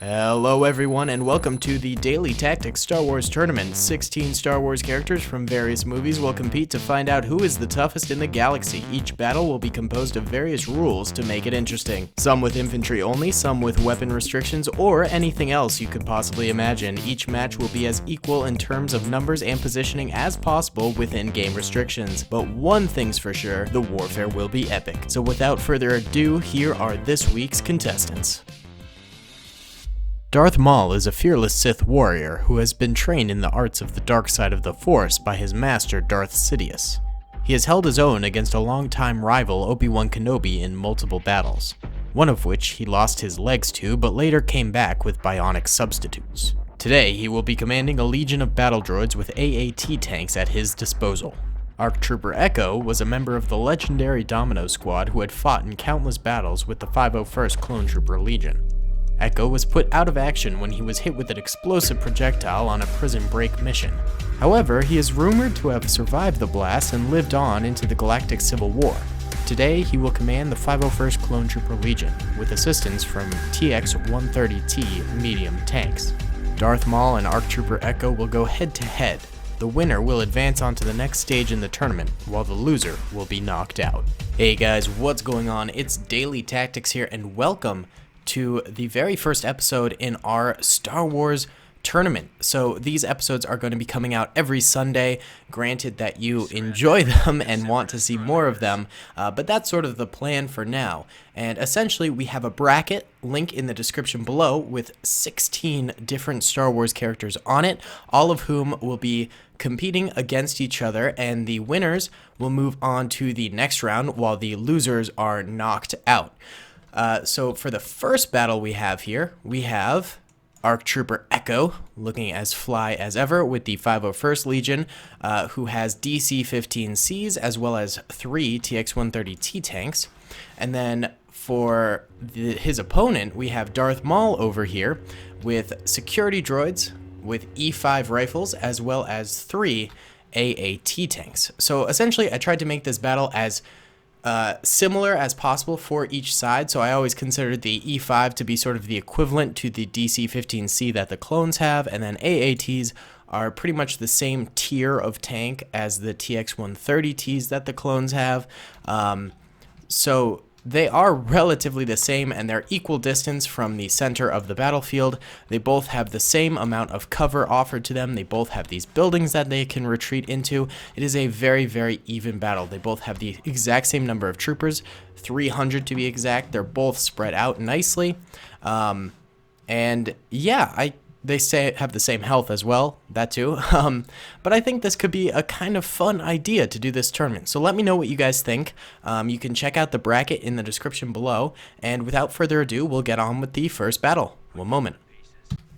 Hello everyone and welcome to the Daily Tactics Star Wars Tournament. 16 Star Wars characters from various movies will compete to find out who is the toughest in the galaxy. Each battle will be composed of various rules to make it interesting. Some with infantry only, some with weapon restrictions, or anything else you could possibly imagine. Each match will be as equal in terms of numbers and positioning as possible within game restrictions. But one thing's for sure, the warfare will be epic. So without further ado, here are this week's contestants. Darth Maul is a fearless Sith warrior who has been trained in the arts of the dark side of the Force by his master Darth Sidious. He has held his own against a longtime rival Obi-Wan Kenobi in multiple battles, one of which he lost his legs to but later came back with bionic substitutes. Today he will be commanding a legion of battle droids with AAT tanks at his disposal. ARC Trooper Echo was a member of the legendary Domino Squad who had fought in countless battles with the 501st Clone Trooper Legion. Echo was put out of action when he was hit with an explosive projectile on a prison break mission. However, he is rumored to have survived the blast and lived on into the Galactic Civil War. Today, he will command the 501st Clone Trooper Legion, with assistance from TX-130T medium tanks. Darth Maul and ARC Trooper Echo will go head-to-head. The winner will advance on to the next stage in the tournament, while the loser will be knocked out. Hey guys, what's going on? It's Daily Tactics here, and welcome to the very first episode in our Star Wars tournament. So these episodes are going to be coming out every Sunday, granted that you enjoy them and want to see more of them, but that's sort of the plan for now. And essentially we have a bracket, link in the description below, with 16 different Star Wars characters on it, all of whom will be competing against each other, and the winners will move on to the next round while the losers are knocked out. So for the first battle we have here, we have ARC Trooper Echo, looking as fly as ever with the 501st Legion, who has DC-15Cs as well as 3 TX-130T tanks. And then for his opponent, we have Darth Maul over here with security droids, with E5 rifles, as well as 3 AAT tanks. So essentially, I tried to make this battle as similar as possible for each side, so I always considered the E5 to be sort of the equivalent to the DC-15C that the clones have, and then AATs are pretty much the same tier of tank as the TX-130Ts that the clones have. So they are relatively the same, and they're equal distance from the center of the battlefield. They both have the same amount of cover offered to them. They both have these buildings that they can retreat into. It is a very, very even battle. They both have the exact same number of troopers, 300 to be exact. They're both spread out nicely. And yeah, they say have the same health as well, that too. But I think this could be a kind of fun idea to do this tournament. So let me know what you guys think. You can check out the bracket in the description below. And without further ado, we'll get on with the first battle. One moment.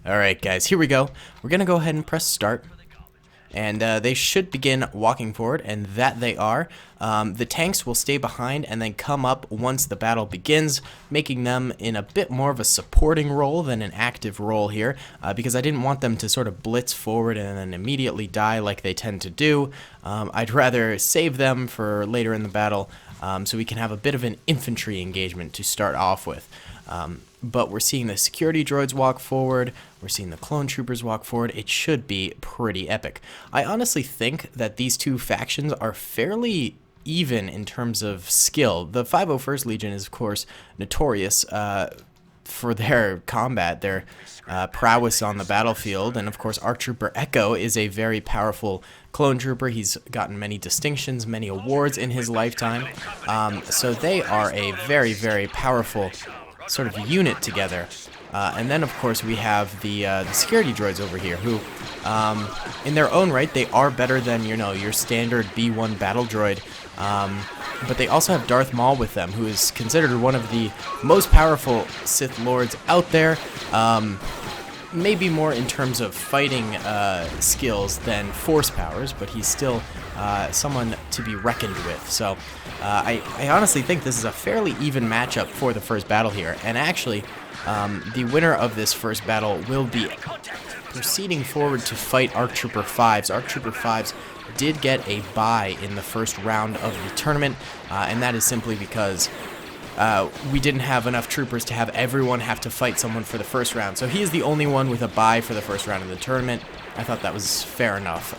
Alright guys, here we go. We're going to go ahead and press start. And they should begin walking forward, and that they are. The tanks will stay behind and then come up once the battle begins, making them in a bit more of a supporting role than an active role here, because I didn't want them to sort of blitz forward and then immediately die like they tend to do. I'd rather save them for later in the battle, so we can have a bit of an infantry engagement to start off with. But we're seeing the security droids walk forward, we're seeing the clone troopers walk forward. It should be pretty epic. I honestly think that these two factions are fairly even in terms of skill. The 501st Legion is, of course, notorious for their combat, their prowess on the battlefield, and of course ARC Trooper Echo is a very powerful clone trooper. He's gotten many distinctions, many awards in his lifetime, so they are a very, very powerful sort of unit together. And then of course we have the security droids over here who in their own right they are better than your standard B1 battle droid, but they also have Darth Maul with them, who is considered one of the most powerful Sith Lords out there, maybe more in terms of fighting skills than force powers, but he's still someone to be reckoned with. So I honestly think this is a fairly even matchup for the first battle here, and actually the winner of this first battle will be proceeding forward to fight ARC Trooper 5s. ARC Trooper 5s did get a bye in the first round of the tournament, and that is simply because we didn't have enough troopers to have everyone have to fight someone for the first round. So he is the only one with a bye for the first round of the tournament. I thought that was fair enough.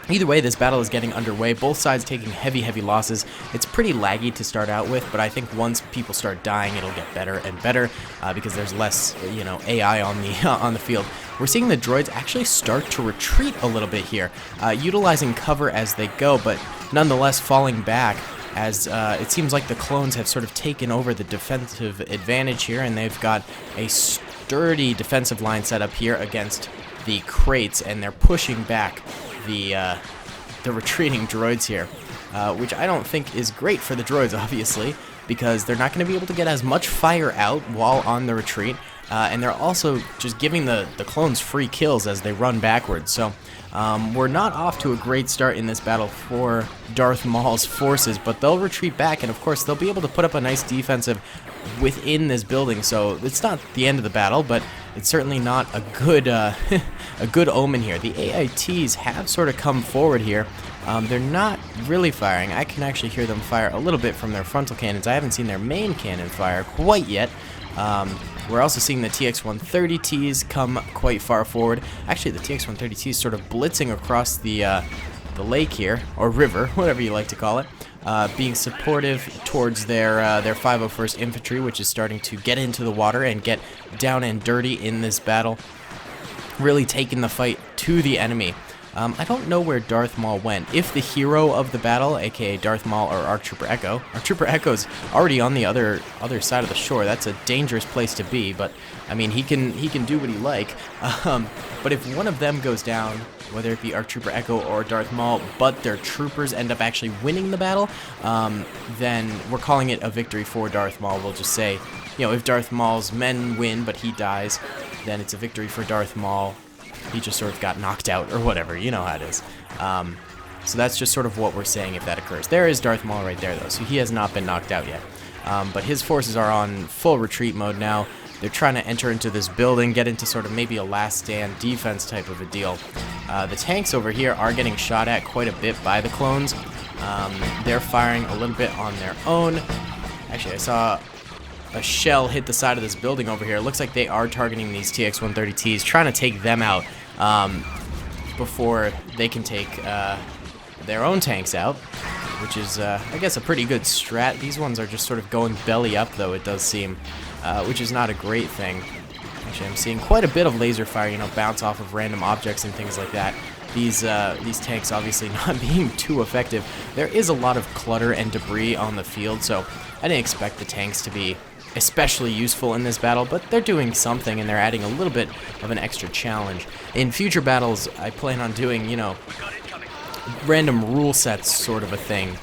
Either way, this battle is getting underway. Both sides taking heavy losses. It's pretty laggy to start out with, but I think once people start dying, it'll get better and better because there's less, AI on the on the field. We're seeing the droids actually start to retreat a little bit here, utilizing cover as they go, but nonetheless falling back as it seems like the clones have sort of taken over the defensive advantage here, and they've got a sturdy defensive line set up here against the crates, and they're pushing back the retreating droids here, which I don't think is great for the droids, obviously, because they're not going to be able to get as much fire out while on the retreat, and they're also just giving the clones free kills as they run backwards. So we're not off to a great start in this battle for Darth Maul's forces, but they'll retreat back, and of course they'll be able to put up a nice defensive within this building. So it's not the end of the battle, but it's certainly not a good a good omen here. The AITs have sort of come forward here. They're not really firing. I can actually hear them fire a little bit from their frontal cannons. I haven't seen their main cannon fire quite yet. We're also seeing the TX-130Ts come quite far forward. Actually, the TX-130Ts sort of blitzing across the lake here, or river, whatever you like to call it, being supportive towards their 501st Infantry, which is starting to get into the water and get down and dirty in this battle, really taking the fight to the enemy. I don't know where Darth Maul went. If the hero of the battle, aka Darth Maul or ARC Trooper Echo, ARC Trooper Echo's already on the other side of the shore. That's a dangerous place to be, but I mean he can do what he like. But if one of them goes down, whether it be ARC Trooper Echo or Darth Maul, but their troopers end up actually winning the battle, then we're calling it a victory for Darth Maul. We'll just say, if Darth Maul's men win but he dies, then it's a victory for Darth Maul. He just sort of got knocked out or whatever, you know how it is. So that's just sort of what we're saying if that occurs. There is Darth Maul right there, though, so he has not been knocked out yet. But his forces are on full retreat mode now. They're trying to enter into this building, get into sort of maybe a last stand defense type of a deal. The tanks over here are getting shot at quite a bit by the clones. They're firing a little bit on their own. Actually, I saw a shell hit the side of this building over here. It looks like they are targeting these TX-130Ts, trying to take them out before they can take their own tanks out, which is, I guess, a pretty good strat. These ones are just sort of going belly up, though, it does seem, which is not a great thing. Actually, I'm seeing quite a bit of laser fire, bounce off of random objects and things like that. These tanks obviously not being too effective. There is a lot of clutter and debris on the field, so I didn't expect the tanks to be especially useful in this battle, but they're doing something and they're adding a little bit of an extra challenge. In future battles, I plan on doing, random rule sets sort of a thing.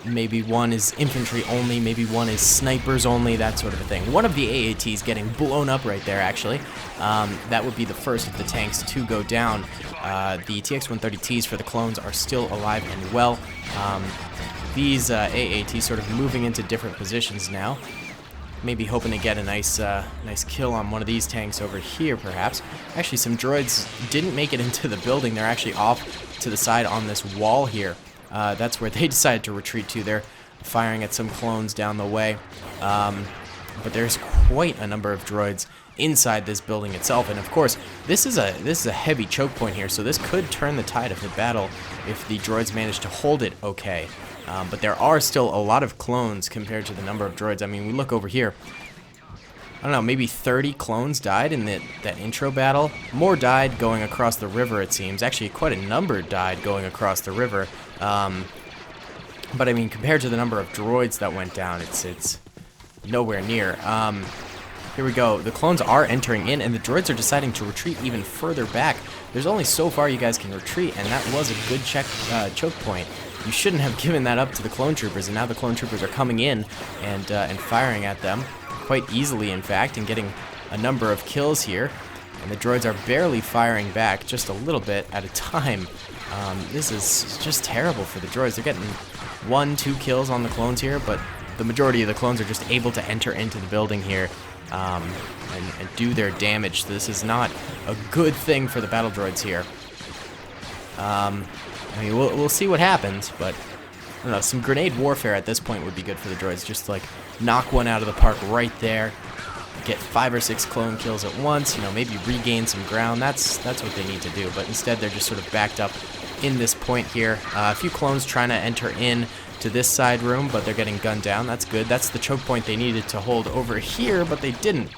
Maybe one is infantry only, maybe one is snipers only, that sort of a thing. One of the AATs getting blown up right there, actually. That would be the first of the tanks to go down. The TX-130Ts for the clones are still alive and well. These AATs sort of moving into different positions now. Maybe hoping to get a nice kill on one of these tanks over here, perhaps. Actually, some droids didn't make it into the building. They're actually off to the side on this wall here. That's where they decided to retreat to. They're firing at some clones down the way. But there's quite a number of droids inside this building itself. And of course, this is a heavy choke point here, so this could turn the tide of the battle if the droids manage to hold it okay. But there are still a lot of clones compared to the number of droids. I mean, we look over here. I don't know, maybe 30 clones died in that intro battle. More died going across the river, it seems. Actually, quite a number died going across the river. But I mean, compared to the number of droids that went down, it's nowhere near. Here we go. The clones are entering in, and the droids are deciding to retreat even further back. There's only so far you guys can retreat, and that was a good choke point. You shouldn't have given that up to the clone troopers, and now the clone troopers are coming in and firing at them quite easily, in fact, and getting a number of kills here. And the droids are barely firing back, just a little bit at a time. This is just terrible for the droids. They're getting 1-2 kills on the clones here, but the majority of the clones are just able to enter into the building here and do their damage. This is not a good thing for the battle droids here. I mean, we'll see what happens, but I don't know, some grenade warfare at this point would be good for the droids. Just like knock one out of the park right there, get 5 or 6 clone kills at once, you know, maybe regain some ground. That's what they need to do, but instead they're just sort of backed up in this point here. A few clones trying to enter in to this side room, but they're getting gunned down. That's good. That's the choke point they needed to hold over here, but they didn't.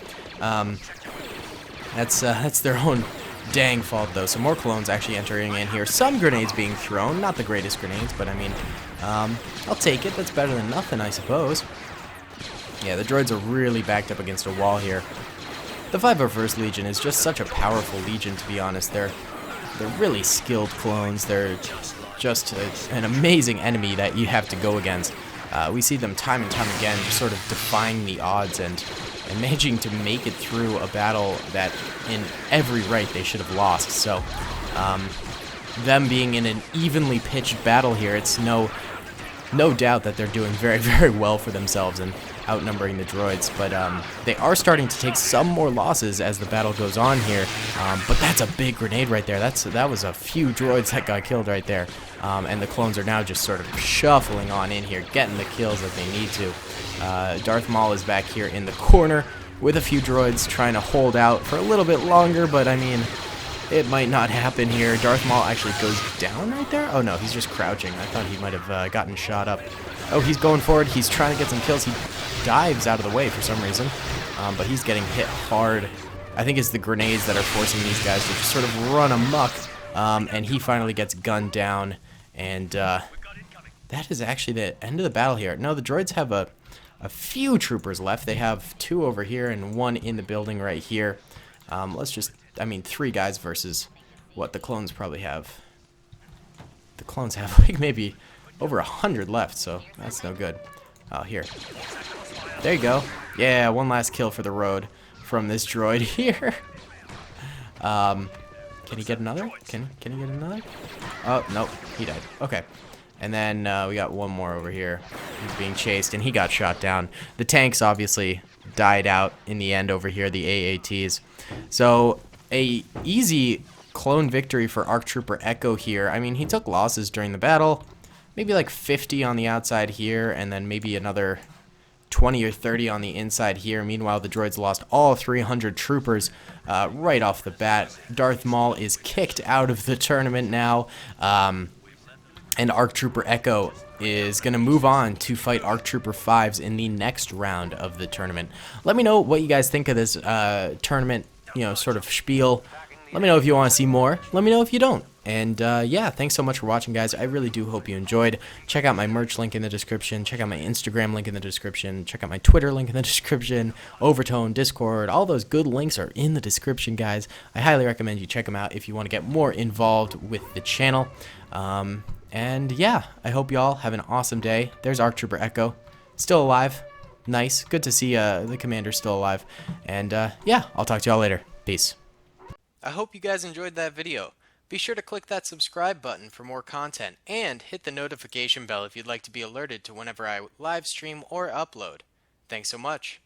That's their own dang fault, though. Some more clones actually entering in here. Some grenades being thrown. Not the greatest grenades, but I mean, I'll take it. That's better than nothing, I suppose. Yeah, the droids are really backed up against a wall here. The 501st Legion is just such a powerful legion, to be honest. They're really skilled clones. They're just an amazing enemy that you have to go against. We see them time and time again just sort of defying the odds and managing to make it through a battle that in every right they should have lost. So them being in an evenly pitched battle here, it's no doubt that they're doing very, very well for themselves and outnumbering the droids, but they are starting to take some more losses as the battle goes on here. But that's a big grenade right there. That was a few droids that got killed right there, and the clones are now just sort of shuffling on in here, getting the kills that they need to. Darth Maul is back here in the corner with a few droids trying to hold out for a little bit longer, but I mean, it might not happen here. Darth Maul actually goes down right there. Oh no, he's just crouching. I thought he might have gotten shot up. Oh, he's going forward. He's trying to get some kills. He dives out of the way for some reason, but he's getting hit hard. I think it's the grenades that are forcing these guys to just sort of run amok, and he finally gets gunned down, and that is actually the end of the battle here. No, the droids have a few troopers left. They have 2 over here and 1 in the building right here. Let's just, I mean, 3 guys versus what the clones probably have. The clones have like maybe over 100 left, so that's no good. Oh, here. There you go. Yeah, 1 last kill for the road from this droid here. Can he get another? Can he get another? Oh, nope, he died. Okay. And then we got 1 more over here. He's being chased, and he got shot down. The tanks obviously died out in the end over here, the AATs. So a easy clone victory for ARC Trooper Echo here. I mean, he took losses during the battle. Maybe like 50 on the outside here, and then maybe another 20 or 30 on the inside here. Meanwhile, the droids lost all 300 troopers right off the bat. Darth Maul is kicked out of the tournament now, and ARC Trooper Echo is going to move on to fight ARC Trooper 5s in the next round of the tournament. Let me know what you guys think of this tournament, you know, sort of spiel. Let me know if you want to see more. Let me know if you don't. And yeah, thanks so much for watching, guys. I really do hope you enjoyed. Check out my merch link in the description. Check out my Instagram link in the description. Check out my Twitter link in the description. Overtone, Discord, all those good links are in the description, guys. I highly recommend you check them out if you want to get more involved with the channel. And yeah, I hope y'all have an awesome day. There's ARC Trooper Echo, still alive. Nice. Good to see the commander's still alive. And yeah, I'll talk to y'all later. Peace. I hope you guys enjoyed that video. Be sure to click that subscribe button for more content, and hit the notification bell if you'd like to be alerted to whenever I live stream or upload. Thanks so much.